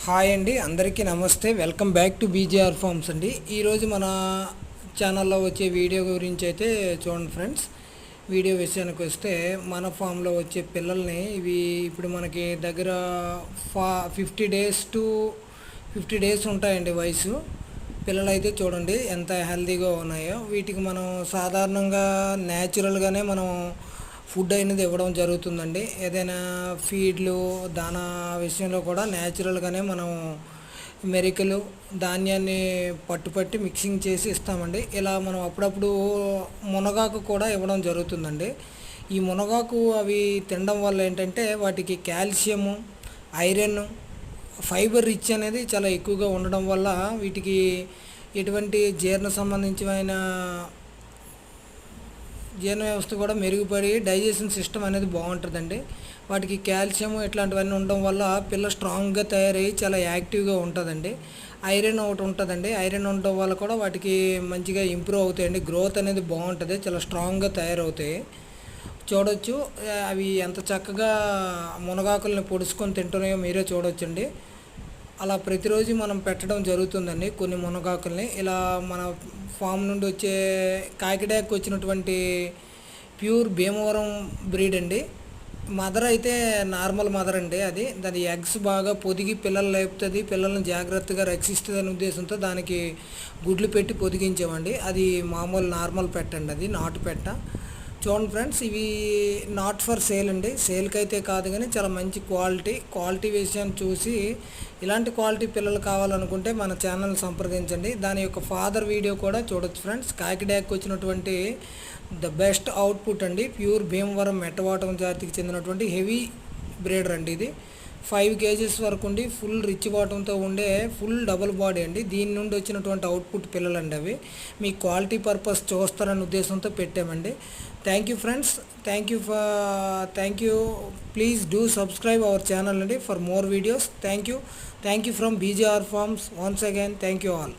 Hi అండి, అందరికీ నమస్తే. Welcome back to BJR forms అండి. ఈరోజు మన ఛానల్లో వచ్చే వీడియో గురించి అయితే చూడండి ఫ్రెండ్స్. వీడియో విషయానికి వస్తే మన ఫామ్లో వచ్చే పిల్లల్ని ఇవి ఇప్పుడు మనకి దగ్గర 50 డేస్ ఉంటాయండి వయసు. పిల్లలు అయితే చూడండి ఎంత హెల్తీగా ఉన్నాయో. వీటికి మనం సాధారణంగా న్యాచురల్గానే మనం ఫుడ్ అనేది ఇవ్వడం జరుగుతుందండి. ఏదైనా ఫీడ్లు దానా విషయంలో కూడా న్యాచురల్గానే మనం మెరికలు ధాన్యాన్ని పట్టుపట్టి మిక్సింగ్ చేసి ఇస్తామండి. ఇలా మనం అప్పుడప్పుడు మునగాకు కూడా ఇవ్వడం జరుగుతుందండి. ఈ మునగాకు అవి తినడం వల్ల ఏంటంటే వాటికి కాల్షియము, ఐరన్, ఫైబర్ రిచ్ అనేది చాలా ఎక్కువగా ఉండడం వల్ల వీటికి ఎటువంటి జీర్ణ వ్యవస్థ కూడా మెరుగుపడి డైజెషన్ సిస్టమ్ అనేది బాగుంటుందండి. వాటికి కాల్షియం ఇట్లాంటివన్నీ ఉండడం వల్ల పిల్ల స్ట్రాంగ్గా తయారయ్యి చాలా యాక్టివ్గా ఉంటుందండి. ఐరన్ ఒకటి ఉంటుందండి. ఐరన్ ఉండడం వల్ల కూడా వాటికి మంచిగా ఇంప్రూవ్ అవుతాయండి. గ్రోత్ అనేది బాగుంటుంది, చాలా స్ట్రాంగ్గా తయారవుతాయి. చూడొచ్చు అవి ఎంత చక్కగా మునగాకుల్ని పొడుచుకొని తింటున్నాయో మీరే చూడొచ్చండి. అలా ప్రతిరోజు మనం పెట్టడం జరుగుతుందండి కొన్ని మునగాకుల్ని. ఇలా మన ఫామ్ నుండి వచ్చే కాకిడాకి వచ్చినటువంటి ప్యూర్ భీమవరం బ్రీడ్ అండి. మదర్ అయితే నార్మల్ మదర్ అండి. దాని ఎగ్స్ బాగా పొదిగి పిల్లలు లేపుతుంది, పిల్లల్ని జాగ్రత్తగా రక్షిస్తుంది అనే ఉద్దేశంతో దానికి గుడ్లు పెట్టి పొదిగించామండి. అది మామూలు నార్మల్ పెట్టండి, అది నాటు పెట్ట. చూడండి ఫ్రెండ్స్, ఇవి నాట్ ఫర్ సేల్ అండి. సేల్కి అయితే కాదు, కానీ చాలా మంచి క్వాలిటీ విషయాన్ని చూసి ఇలాంటి క్వాలిటీ పిల్లలు కావాలనుకుంటే మన ఛానల్ సంప్రదించండి. దాని యొక్క ఫాదర్ వీడియో కూడా చూడొచ్చు ఫ్రెండ్స్. కాకిడాకి వచ్చినటువంటి ద బెస్ట్ అవుట్పుట్ అండి. ప్యూర్ భీమవరం మెట్టవాటం జాతికి చెందినటువంటి హెవీ బ్రీడర్ అండి. ఇది 5 kgs వరకు ఉండి ఫుల్ రిచ్ బాటంతో ఉండే ఫుల్ డబుల్ బాడీ అండి. దీని నుండి వచ్చినటువంటి అవుట్పుట్ పిల్లలండి అవి. మీ క్వాలిటీ పర్పస్ చూస్తారనే ఉద్దేశంతో పెట్టామండి. Thank you friends, thank you. Please do subscribe our channel అండి for more videos. Thank you from BJR farms. Once again thank you all.